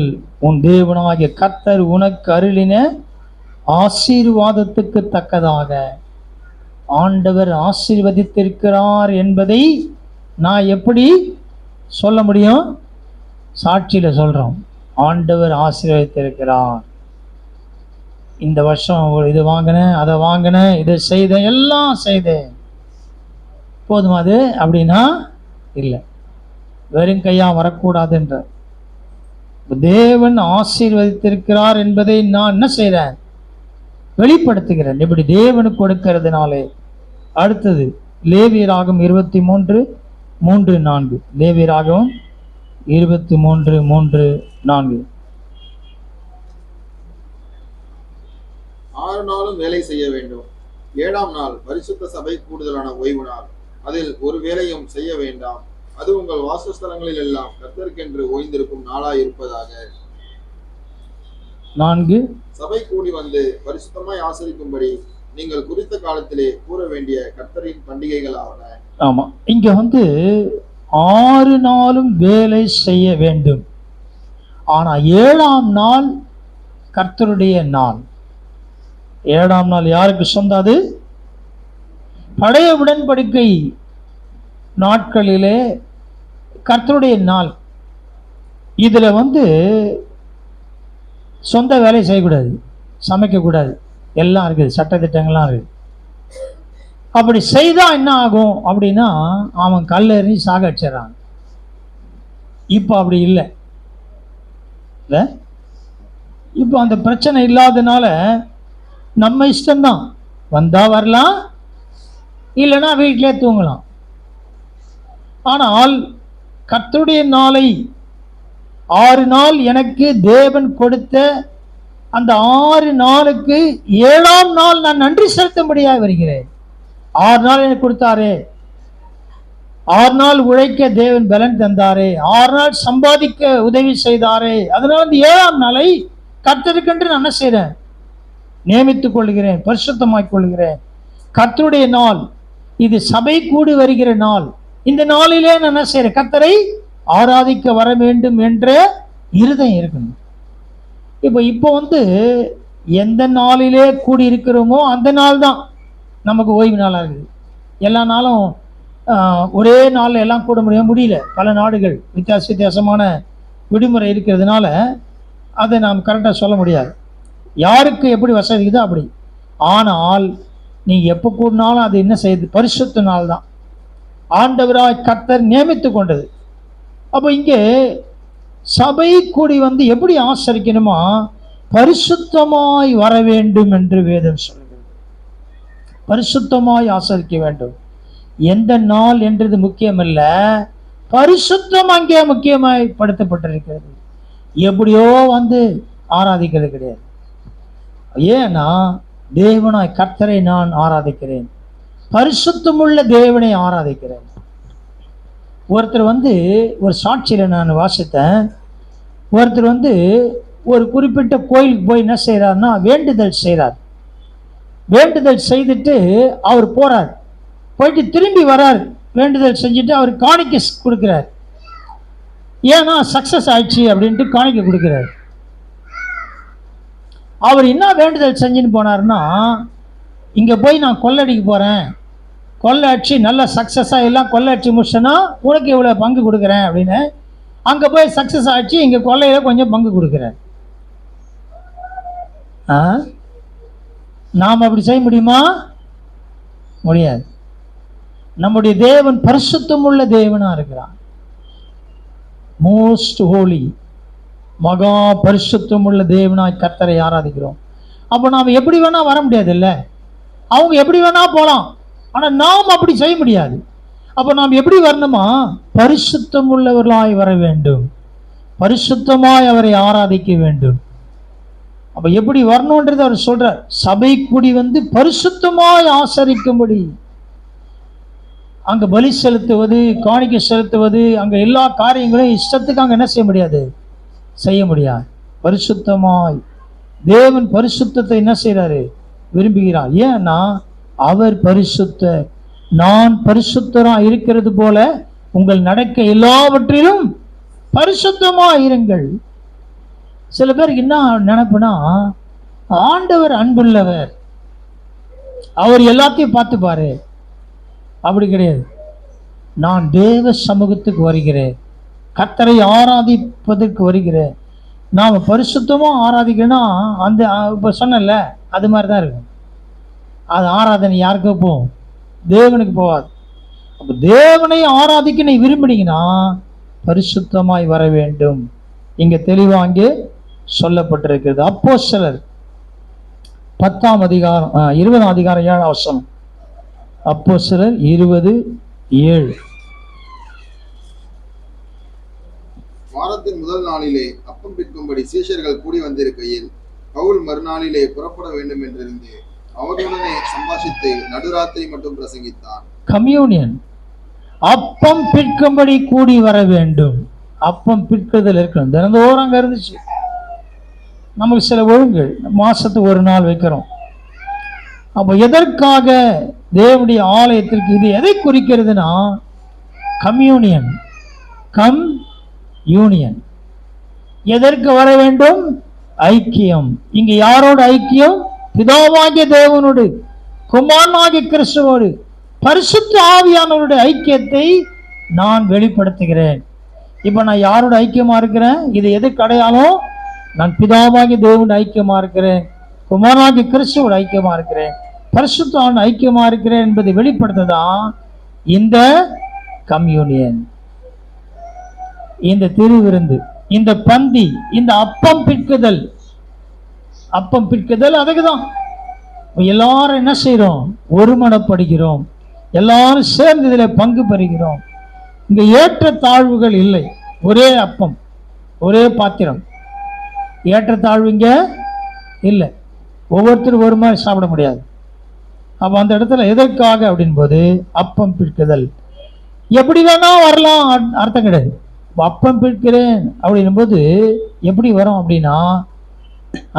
உன் தேவனாகிய கர்த்தர் உனக்கு அருளின ஆசீர்வாதத்துக்கு தக்கதாக ஆண்டவர் ஆசீர்வதித்திருக்கிறார் என்பதை நான் எப்படி சொல்ல முடியும்? சாட்சியில சொல்றோம். ஆண்டவர் ஆசீர்வதித்திருக்கிறார். இந்த வருஷம் இது வாங்கினேன், அதை வாங்கினேன், இதை செய்தேன், எல்லாம் செய்தேன், போதுமா அது அப்படின்னா இல்லை. வெறும் கையா வரக்கூடாதுன்ற தேவன் ஆசீர்வதித்திருக்கிறார் என்பதை நான் என்ன செய்கிறேன்? வெளிப்படுத்துகிறேன். இப்படி தேவனுக்கு கொடுக்கிறதுனாலே. அடுத்தது லேவியராகமம் 23:3-4. லேவியராகமம் 23:3-4. 6 நாளும் வேலை செய்ய வேண்டும். 7ஆம் நாள் பரிசுத்த சபை கூடுதலான ஓய்வு நாள். அதில் ஒரு வேலையும் செய்ய வேண்டாம். அது உங்கள் வாசஸ்தலங்களில் எல்லாம் கர்த்தருக்கென்று ஓய்ந்திருக்கும் நாளாய் இருப்பதாக. 4. சபை கூடி வந்து பரிசுத்தமாய் ஆசரிக்கும்படி நீங்கள் குறித்த காலத்திலே கூற வேண்டிய கர்த்தரின் பண்டிகைகள் ஆவன. ஆமா, இங்க 6 நாளும் வேலை செய்ய வேண்டும். ஆனா 7ஆம் நாள் கர்த்தருடைய நாள். 7ஆம் நாள் யாருக்கு சொந்தம்? அது பழைய உடன்படிக்கை நாட்களிலே கர்த்தருடைய நாள். இதுல சொந்த வேலை செய்யக்கூடாது, சமைக்கக்கூடாது, எல்லாம் இருக்குது, சட்டத்திட்டங்கள்லாம் இருக்குது. அப்படி செய்தா என்ன ஆகும் அப்படின்னா அவன் கல்லெறி சாக வச்சிடறான். இப்போ அப்படி இல்லை. இப்போ அந்த பிரச்சனை இல்லாதனால நம்ம இஷ்டம்தான். வந்தா வரலாம், இல்லைன்னா வீட்டிலே தூங்கலாம். ஆனால் கர்த்தருடைய நாளை 6 நாள் எனக்கு தேவன் கொடுத்த அந்த 6 நாளுக்கு 7ஆம் நாள் நான் நன்றி செலுத்தும்படியாக வருகிறேன். 6 நாள் எனக்கு கொடுத்தாரே, 6 நாள் உழைக்க தேவன் பலன் தந்தாரே, 6 நாள் சம்பாதிக்க உதவி செய்தாரே, அதனால 7ஆம் நாளை கர்த்தருக்கென்று நான் என்ன செய்கிறேன்? நியமித்துக் கொள்கிறேன், பரிசுத்தமாக்கிக் கொள்கிறேன். கர்த்தருடைய நாள் இது, சபை கூடி வருகிற நாள். இந்த நாளிலே நான் என்ன செய்கிறேன்? கர்த்தரை ஆராதிக்க வர வேண்டும் என்ற இருதயம் இருக்கணும். இப்போ எந்த நாளிலே கூடி இருக்கிறோமோ அந்த நாள் தான் நமக்கு ஓய்வு நாளாக இருக்குது. எல்லா நாளும் ஒரே நாளில் எல்லாம் கூட முடியல. பல நாடுகள் வித்தியாசமான விடுமுறை இருக்கிறதுனால அதை நாம் கரெக்டாக சொல்ல முடியாது. யாருக்கு எப்படி வசதி இருக்குதோ அப்படி. ஆனால் நீங்கள் எப்போ கூடினாலும் அது என்ன செய்யுது? பரிசுத்த நாள் தான், ஆண்டவராய் கர்த்தர் நியமித்து கொண்டது. அப்போ இங்கே சபை கூடி எப்படி ஆசரிக்கணுமா? பரிசுத்தமாய் வர வேண்டும் என்று வேதம் சொல்கிறது. பரிசுத்தமாய் ஆசரிக்க வேண்டும். எந்த நாள் என்றது முக்கியமல்ல, பரிசுத்தம் அங்கே முக்கியமாய் படுத்தப்பட்டிருக்கிறது. எப்படியோ ஆராதிக்கிறது கிடையாது. ஏன்னா தேவனாய் கர்த்தரை நான் ஆராதிக்கிறேன், பரிசுத்தமுள்ள தேவனை ஆராதிக்கிறேன். ஒருத்தர் ஒரு சாட்சியில் நான் வாசித்தேன். ஒருத்தர் ஒரு குறிப்பிட்ட கோயிலுக்கு போய் என்ன செய்கிறார்னா வேண்டுதல் செய்கிறார். வேண்டுதல் செய்துட்டு அவர் போகிறார். போயிட்டு திரும்பி வரார். வேண்டுதல் செஞ்சுட்டு அவர் காணிக்கை கொடுக்குறார். ஏன்னா சக்ஸஸ் ஆயிடுச்சு அப்படின்ட்டு காணிக்கை கொடுக்குறார். அவர் என்ன வேண்டுதல் செஞ்சுன்னு போனார்னா, இங்கே போய் நான் கொள்ளடிக்க போகிறேன், கொள்ளை அடிச்சு நல்லா சக்ஸஸாக எல்லாம் கொள்ளை அடிச்சு முடிச்சேன்னா உனக்கு இவ்வளோ பங்கு கொடுக்குறேன் அப்படின்னு. அங்கே போய் சக்ஸஸ் ஆகிடுச்சு, இங்கே கொள்ளையில் கொஞ்சம் பங்கு கொடுக்குறார். ஆ? நாம் அப்படி செய்ய முடியுமா? முடியாது. நம்முடைய தேவன் பரிசுத்தமுள்ள தேவனா இருக்கிறான். மோஸ்ட் ஹோலி, மகா பரிசுத்தமுள்ள தேவனாய் கர்த்தரை ஆராதிக்கிறோம். அப்போ நாம் எப்படி வேணா வர முடியாது இல்ல? அவங்க எப்படி வேணா போகலாம், ஆனால் நாம் அப்படி செய்ய முடியாது. அப்போ நாம் எப்படி வரணுமா? பரிசுத்தம் உள்ளவர்களாய் வர வேண்டும், பரிசுத்தமாய் அவரை ஆராதிக்க வேண்டும். அப்ப எப்படி வரணுன்றது அவர் சொல்றார். சபை கூடி வந்து பரிசுத்தமாய் ஆசரிக்கும்படி, அங்க பலி செலுத்துவது, காணிக்கை செலுத்துவது, அங்க எல்லா காரியங்களையும் இஷ்டத்துக்கு அங்க என்ன செய்ய முடியாது, செய்ய முடியாது. பரிசுத்தமாய் தேவன் பரிசுத்தத்தை என்ன செய்யறாரு, விரும்புகிறார். ஏன்னா அவர் பரிசுத்தர். நான் பரிசுத்தரா இருக்கிறது போல உங்கள் நடக்க எல்லாவற்றிலும் பரிசுத்தமா இருங்கள். சில பேருக்கு என்ன நினைப்புனா, ஆண்டவர் அன்புள்ளவர், அவர் எல்லாத்தையும் பார்த்துப்பாரு. அப்படி கிடையாது. நான் தேவ சமூகத்துக்கு வருகிறேன், கர்த்தரை ஆராதிப்பதற்கு வருகிறேன். நாம் பரிசுத்தமாக ஆராதிக்கணும்னா அந்த இப்போ சொன்னல அது மாதிரி தான் இருக்கும். அது ஆராதனை யாருக்கு போகும்? தேவனுக்கு போகாது. அப்போ தேவனை ஆராதிக்க நீ விரும்பினீங்கன்னா பரிசுத்தமாய் வர வேண்டும். இங்கே தெளிவாக அங்கே சொல்லப்பட்டிருக்கிறது. அப்போஸ்தலர் 10ஆம் அதிகாரம் 20ஆம் அதிகாரம் 7ஆம் வசனம். அப்போஸ்தலர் 20:7. வாரத்தின் முதல் நாளிலே அப்பம் பிற்கும்படி சீஷர்கள் கூடி வந்திருக்கையில் பவுல் மறுநாளிலே புறப்பட வேண்டும் என்றிருந்து அவர்களுடனே சம்பாஷித்து நடுராத்திரி மட்டும் பிரசங்கித்தான். கம்யூனியன், அப்பம் பிற்கும்படி கூடி வர வேண்டும். அப்பம் பிற்குதல் இருக்கணும். தினந்தோறும் அங்கே இருந்துச்சு. நமக்கு சில ஒழுங்கு, மாசத்துக்கு ஒரு நாள் வைக்கிறோம். அப்போ எதற்காக தேவனுடைய ஆலயத்திற்கு, இது எதை குறிக்கிறதுனா கம்யூனியன், கம் யூனியன். எதற்கு வர வேண்டும்? ஐக்கியம். இங்க யாரோட ஐக்கியம்? பிதாவாகிய தேவனோடு, குமாரனாகிய கிறிஸ்துவோடு, பரிசுத்த ஆவியானவருடைய ஐக்கியத்தை நான் வெளிப்படுத்துகிறேன். இப்ப நான் யாரோட ஐக்கியமா இருக்கிறேன்? இது எதுக்கு அடையாளம்? நான் பிதாவாகிய தேவனோட ஐக்கியமா இருக்கிறேன், குமாரனாகிய கிறிஸ்துவோட ஐக்கியமா இருக்கிறேன், பரிசுத்த ஐக்கியமா இருக்கிறேன் என்பதை வெளிப்படுத்ததான் இந்த கம்யூனியன், இந்த திருவிருந்து, இந்த பந்தி, இந்த அப்பம் பிற்குதல். அப்பம் பிற்குதல் அதுக்குதான். எல்லாரும் என்ன செய்யறோம்? ஒருமனப்படுகிறோம், எல்லாரும் சேர்ந்து இதில் பங்கு பெறுகிறோம். இங்க ஏற்ற தாழ்வுகள் இல்லை, ஒரே அப்பம், ஒரே பாத்திரம். ஏற்ற தாழ்வு இங்க இல்லை. ஒவ்வொருத்தரும் ஒரு மாதிரி சாப்பிட முடியாது. அப்போ அந்த இடத்துல எதற்காக அப்படின் போது அப்பம் பிற்குதல். எப்படி வேணா வரலாம் அர்த்தம் கிடையாது. அப்பம் பிற்கிறேன் அப்படின்னும் போது எப்படி வரும் அப்படின்னா,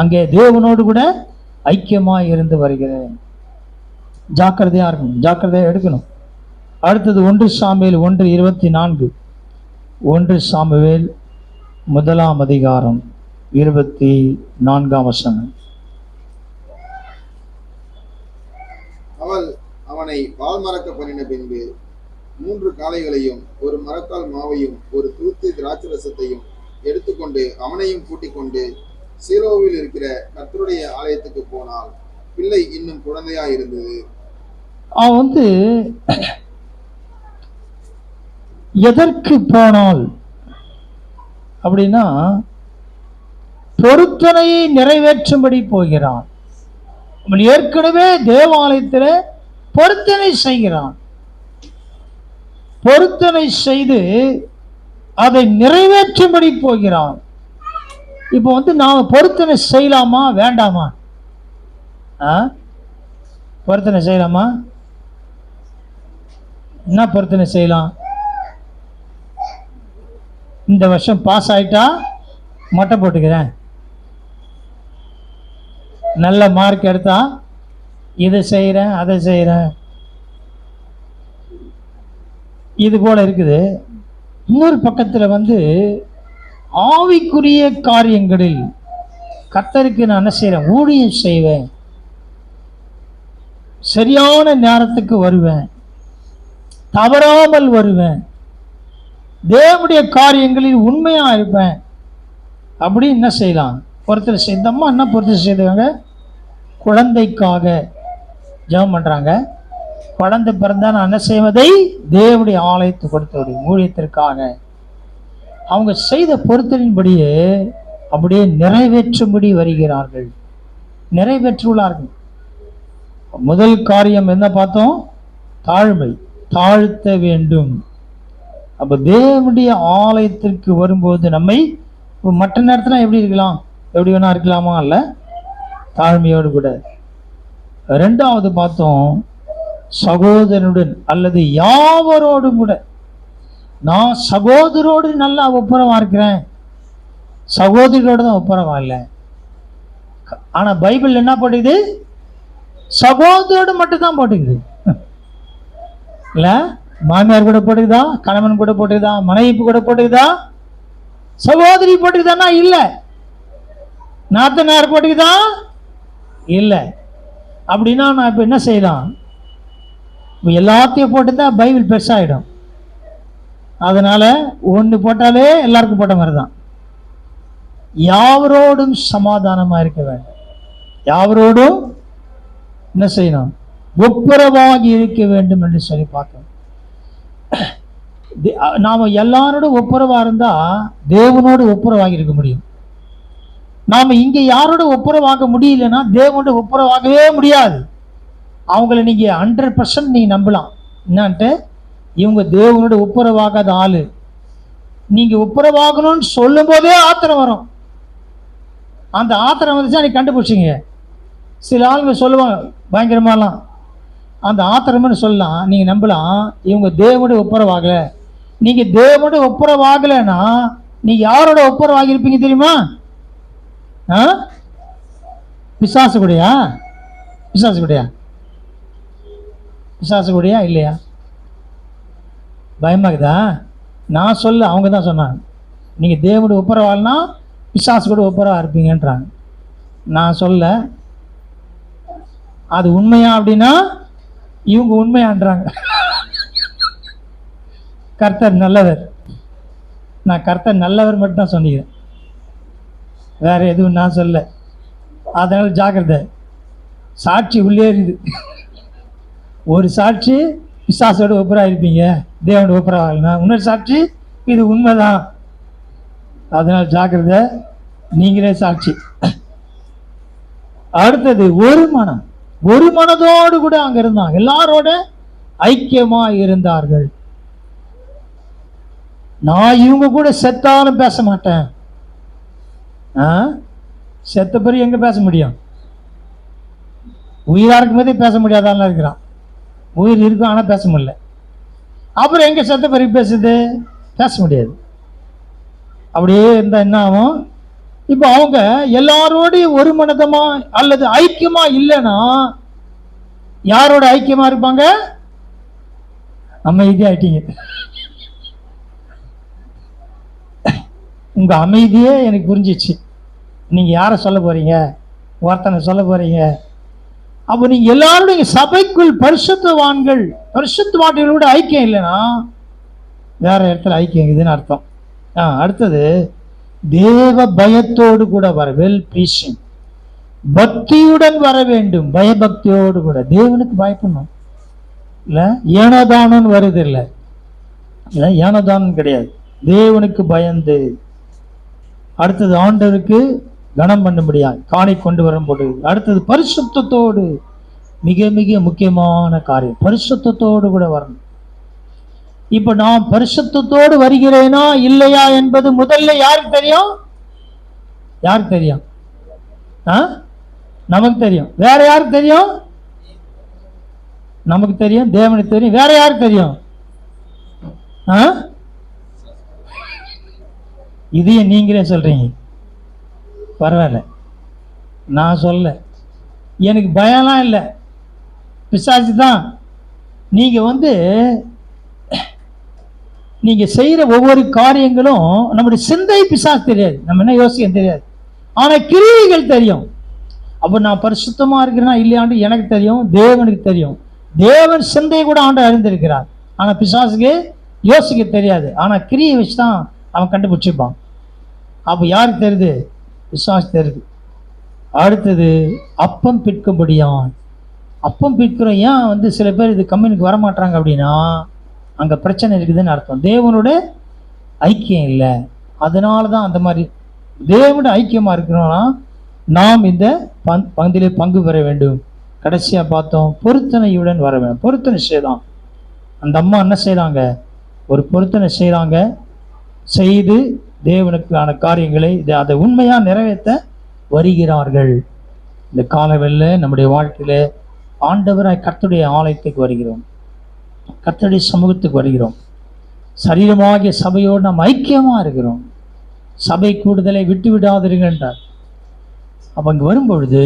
அங்கே தேவனோடு கூட ஐக்கியமாக இருந்து வருகிறேன். ஜாக்கிரதையா இருக்கணும், ஜாக்கிரதையா எடுக்கணும். அடுத்தது 1 சாமுவேல் 1:24. 1 சாமுவேல் 1ஆம் அதிகாரம் 24ஆம் வசனம். அவள் அவனை பால் மறக்க பண்ணின பின்பு 3 காளைகளையும் ஒரு மரக்கால் மாவையும் ஒரு தூத்து திராட்சரசத்தையும் எடுத்துக்கொண்டு அவனையும் கூட்டிக் கொண்டு சீலோவில் இருக்கிற கர்த்தருடைய ஆலயத்துக்கு போனாள். பிள்ளை இன்னும் குழந்தையா இருந்தது. அவன் எதற்கு போனாள் அப்படின்னா, பொருத்தனையை நிறைவேற்றும்படி போகிறான். அவன் ஏற்கனவே தேவாலயத்தில் பொருத்தனை செய்கிறான். பொருத்தனை செய்து அதை நிறைவேற்றும்படி போகிறான். இப்போ நாம் பொருத்தனை செய்யலாமா வேண்டாமா? பொருத்தனை செய்யலாமா? என்ன பொருத்தனை செய்யலாம்? இந்த வருஷம் பாஸ் ஆயிட்டா மொட்டை போட்டுக்கிறேன், நல்ல மார்க் எடுத்தா இதை செய்கிறேன் அதை செய்கிறேன், இது போல இருக்குது. இன்னொரு பக்கத்தில் ஆவிக்குரிய காரியங்களில் கர்த்தருக்கு நான் என்ன செய்கிறேன்? ஊழியம் செய்வேன், சரியான நேரத்துக்கு வருவேன், தவறாமல் வருவேன், தேவனுடைய காரியங்களில் உண்மையா இருப்பேன் அப்படி என்ன செய்யலாம்? பொருத்தனை செய். இந்த அம்மா என்ன பொருத்தனை செய்தாங்க? குழந்தைக்காக ஜெபம் பண்ணுறாங்க. குழந்தை பிறந்தா நான் என்ன செய்வதை தேவனுடைய ஆலயத்தை கொடுத்தவருடைய ஊழியத்திற்காக அவங்க செய்த பொருத்தலின்படியே அப்படியே நிறைவேற்றும்படி வருகிறார்கள், நிறைவேற்றுள்ளார்கள். முதல் காரியம் என்ன பார்த்தோம்? தாழ்மை, தாழ்த்த வேண்டும். அப்ப தேவனுடைய ஆலயத்திற்கு வரும்போது நம்மை மற்ற நேரத்தில் எப்படி இருக்கலாம், எப்படி வேணா இருக்கலாமா? அல்ல, தாழ்மையோடு கூட. ரெண்டாவது பார்த்தோம், சகோதரனுடன் அல்லது யாவரோடும் கூட. நான் சகோதரோடு நல்லா ஒப்புரவா இருக்கிறேன், சகோதரியோடு தான் ஒப்புரவா இல்லை. ஆனா பைபிள் என்ன போட்டுக்குது? சகோதரோடு மட்டும்தான் போட்டுக்குது. இல்ல, மாமியார் கூட போட்டுக்குதா? கணவன் கூட போட்டுக்குதா? மனைவி கூட போட்டுக்குதா? சகோதரி போட்டுக்குதானா? இல்ல. நாத்தனார் போட்டுக்குதா? இல்ல. அப்படின்னா நான் இப்ப என்ன செய்யலாம்? எல்லாத்தையும் போட்டுதா பைபிள் பெருசாயிடும். அதனால ஒன்று போட்டாலே எல்லாருக்கும் போட்ட மாதிரி தான். யாவரோடும் சமாதானமா இருக்க வேண்டும், யாவரோடும் என்ன செய்யணும்? ஒப்புரவாகி இருக்க வேண்டும் என்று சொல்லி பார்த்தோம். நாம எல்லாரோடும் ஒப்புரவா இருந்தா தேவனோடு ஒப்புரவாகி இருக்க முடியும். நாம இங்க யாரோட ஒப்புரவாக முடியலன்னா தேவனோட ஒப்புரவாகவே முடியாது. அவங்கள நீங்க 100% நீங்க நம்பலாம். என்னன்ட்டு, இவங்க தேவனோட ஒப்புரவாகாத ஆளு. நீங்க ஒப்புரவாகணும்னு சொல்லும் போதே ஆத்திரம் வரும். அந்த ஆத்திரம் வந்துச்சா நீ கண்டுபிடிச்சிங்க. சில ஆளுங்க சொல்லுவாங்க பயங்கரமாலாம், அந்த ஆத்திரம்னு சொல்லலாம், நீங்க நம்பலாம் இவங்க தேவனோட ஒப்புரவாகல. நீங்க தேவனோட ஒப்புரவாகலைன்னா நீங்க யாரோட ஒப்புரவாகி இருப்பீங்க தெரியுமா? பிசாசு கூடயா? பிசாசு கூடயா? பிசாசு கூடயா இல்லையா? பயமாகுதா? நான் சொல்ல, அவங்க தான் சொன்னாங்க நீங்கள் தேவனுடைய ஒப்புரவாள்னா பிசாசு கூட ஒப்புரவா இருப்பீங்கன்றாங்க. நான் சொல்ல அது உண்மையா அப்படின்னா இவங்க உண்மையான்றாங்க. கர்த்தர் நல்லவர், நான் கர்த்தர் நல்லவர் மட்டும் தான் சொன்னீங்க, வேற எதுவும் நான் சொல்ல. அதனால ஜாக்கிரதை. சாட்சி உள்ளே இருக்குது. ஒரு சாட்சி பிசாசோட ஒப்புரவா இருப்பீங்க, தேவனோட ஒப்புரவாகலனா. இன்னொரு சாட்சி இது உண்மைதான், அதனால ஜாக்கிரதை, நீங்களே சாட்சி. அடுத்தது ஒரு மனம், ஒரு மனதோடு கூட அங்க இருந்தாங்க, எல்லாரோட ஐக்கியமா இருந்தார்கள். நான் இவங்க கூட செத்தாலும் பேச மாட்டேன். செத்த பிறகு எங்க பேச முடியும்? உயிரா இருக்கும் போதே பேச முடியாதான்லாம் இருக்கிறான். உயிர் இருக்கும் ஆனா பேச முடியல. அப்புறம் எங்க செத்த பிறகு பேசுது? பேச முடியாது. அப்படியே இருந்தா என்ன ஆகும்? இப்போ அவங்க எல்லாரோடையும் ஒரு மனதமா அல்லது ஐக்கியமா இல்லைன்னா யாரோட ஐக்கியமா இருப்பாங்க? அமைதியா ஆயிட்டீங்க. உங்க அமைதியே எனக்கு புரிஞ்சிச்சு. நீங்க யாரை சொல்ல போறீங்க? ஒருத்தனை சொல்ல போறீங்க. அப்போ நீங்க எல்லாரும் சபைக்குள் பரிசுத்தவான்கள், பரிசுத்தவான்களோட ஐக்கியம் இல்லைன்னா வேற இடத்துல ஐக்கியம் இதுன்னு அர்த்தம். அடுத்தது தேவ பயத்தோடு கூட வர, வெல் ப்ளீசிங், பக்தியுடன் வர வேண்டும். பயபக்தியோடு கூட தேவனுக்கு பயப்படணும். இல்லை ஏனோதானு வருது, இல்லை இல்லை ஏனோதானு கிடையாது, தேவனுக்கு பயந்து. அடுத்தது ஆண்டவருக்கு கனம் பண்ணும்படியா காணி கொண்டு வரும் போது. அடுத்தது பரிசுத்தத்தோடு, மிக மிக முக்கியமான காரியம், பரிசுத்தத்தோடு கூட வரணும். இப்ப நான் பரிசுத்தத்தோடு வருகிறேனா இல்லையா என்பது முதல்ல யாருக்கு தெரியும்? யாருக்கு தெரியும்? நமக்கு தெரியும். வேற யாருக்கு தெரியும்? நமக்கு தெரியும், தேவனுக்கு தெரியும். வேற யாருக்கு தெரியும்? இதையும் நீங்களே சொல்றீங்க, பரவாயில்ல, நான் சொல்ல. எனக்கு பயம்லாம் இல்லை, பிசாசு தான். நீங்க செய்யற ஒவ்வொரு காரியங்களும் நம்முடைய சிந்தை பிசாசு தெரியாது, நம்ம என்ன யோசிக்க தெரியாது, ஆனா கிரியைகள் தெரியும். அப்ப நான் பரிசுத்தமா இருக்கிறேன்னா இல்லையாண்டு எனக்கு தெரியும், தேவனுக்கு தெரியும். தேவன் சிந்தையை கூட ஆண்டு அறிந்திருக்கிறார், ஆனா பிசாசுக்கு யோசிக்க தெரியாது. ஆனா கிரியை வச்சுதான் அவன் கண்டுபிடிச்சிருப்பான். அப்ப யாருக்கு தெரியுது? விசுவாசத்தை இருக்கு. அடுத்தது அப்பம் பிற்கும்படியான். அப்பம் பிற்கிறோம். ஏன் சில பேர் இது கம்யூனுக்கு வரமாட்டாங்க அப்படின்னா அங்கே பிரச்சனை இருக்குதுன்னு அர்த்தம். தேவனோட ஐக்கியம் இல்லை. அதனால தான் அந்த மாதிரி. தேவனோட ஐக்கியமாக இருக்கணும்னா நாம் இந்த பந்திலே பங்கு பெற வேண்டும். கடைசியாக பார்த்தோம், பொருத்தனையுடன் வர வேண்டும். பொருத்தனை செய்யலாம். அந்த அம்மா என்ன செய்கிறாங்க? ஒரு பொருத்தனை செய்கிறாங்க. செய்து தேவனுக்கான காரியங்களை அதை உண்மையாக நிறைவேற்ற வருகிறார்கள். இந்த காலவெளியில் நம்முடைய வாழ்க்கையில் ஆண்டவராய் கர்த்தருடைய ஆலயத்துக்கு வருகிறோம், கர்த்தருடைய சமூகத்துக்கு வருகிறோம். சரீரமாகிய சபையோடு நாம் ஐக்கியமாக இருக்கிறோம். சபை கூடுதலை விட்டு விடாதீர்கள்ன்றார். அப்போ அங்கே வரும்பொழுது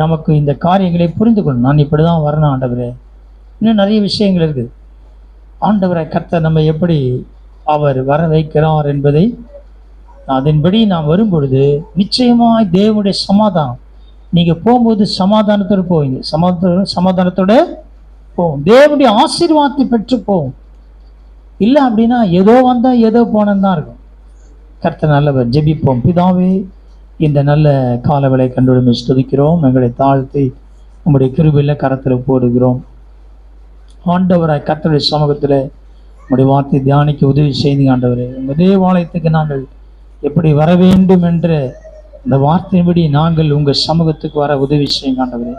நமக்கு இந்த காரியங்களை புரிந்து கொள்ளணும். நான் இப்படி தான் வரணும் ஆண்டவரே. இன்னும் நிறைய விஷயங்கள் இருக்குது. ஆண்டவரை கர்த்தர் நம்ம எப்படி அவர் வர வைக்கிறார் என்பதை அதன்படி நாம் வரும்பொழுது நிச்சயமாய் தேவனுடைய சமாதானம். நீங்கள் போகும்போது சமாதானத்தோடு போவீங்க. சமாதானத்தோட போவோம். தேவனுடைய ஆசீர்வாதத்தை பெற்று போவோம். இல்லை அப்படின்னா ஏதோ வந்தால் ஏதோ போனன்னு தான் இருக்கும். கர்த்தர் நல்லவர். ஜெபிப்போம். பிதாவே, இந்த நல்ல காலவேளை கண்டுபிடிமை ஸ்துதிக்கிறோம். எங்களை தாழ்த்தி உங்களுடைய கிருபையில் கரத்தில் போடுகிறோம். ஆண்டவராய் கர்த்தருடைய சமூகத்தில் உங்களுடைய வார்த்தை தியானிக்க உதவி செய்து ஆண்டவரே, உங்கள் தேவாலயத்துக்கு நாங்கள் எப்படி வர வேண்டும் என்ற இந்த வார்த்தையின்படி நாங்கள் உங்கள் சமூகத்துக்கு வர உதவி செய்யுங்க ஆண்டவரே.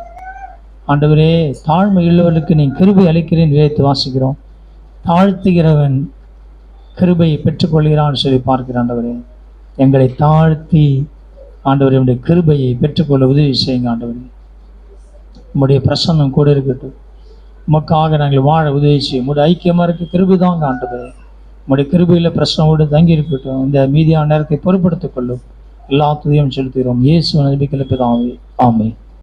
ஆண்டவரே, தாழ்மை உள்ளவர்களுக்கு நீங்கள் கிருபை அளிக்கிறேன் வேதத்தை வாசிக்கிறோம். தாழ்த்துகிறவன் கிருபையை பெற்றுக்கொள்கிறான்னு சொல்லி பார்க்கிறான். ஆண்டவரே, எங்களை தாழ்த்தி ஆண்டவரே உடைய கிருபையை பெற்றுக்கொள்ள உதவி செய்யுங்க ஆண்டவரே. உம்முடைய பிரசன்னம் கூட இருக்கட்டும். உமக்காக நாங்கள் வாழ உதவி செய்யும். உங்களுடைய ஐக்கியமாக இருக்க கிருபை தாங்க ஆண்டவரே. உங்களுடைய கிருபையில் பிரசனோடு தங்கி இருக்கட்டும். இந்த மீதியான நேரத்தை பொறுப்படுத்திக் கொள்ளும். எல்லா துதியும் செலுத்துகிறோம். இயேசு நபிக்களுக்கு தாவே. ஆமென்.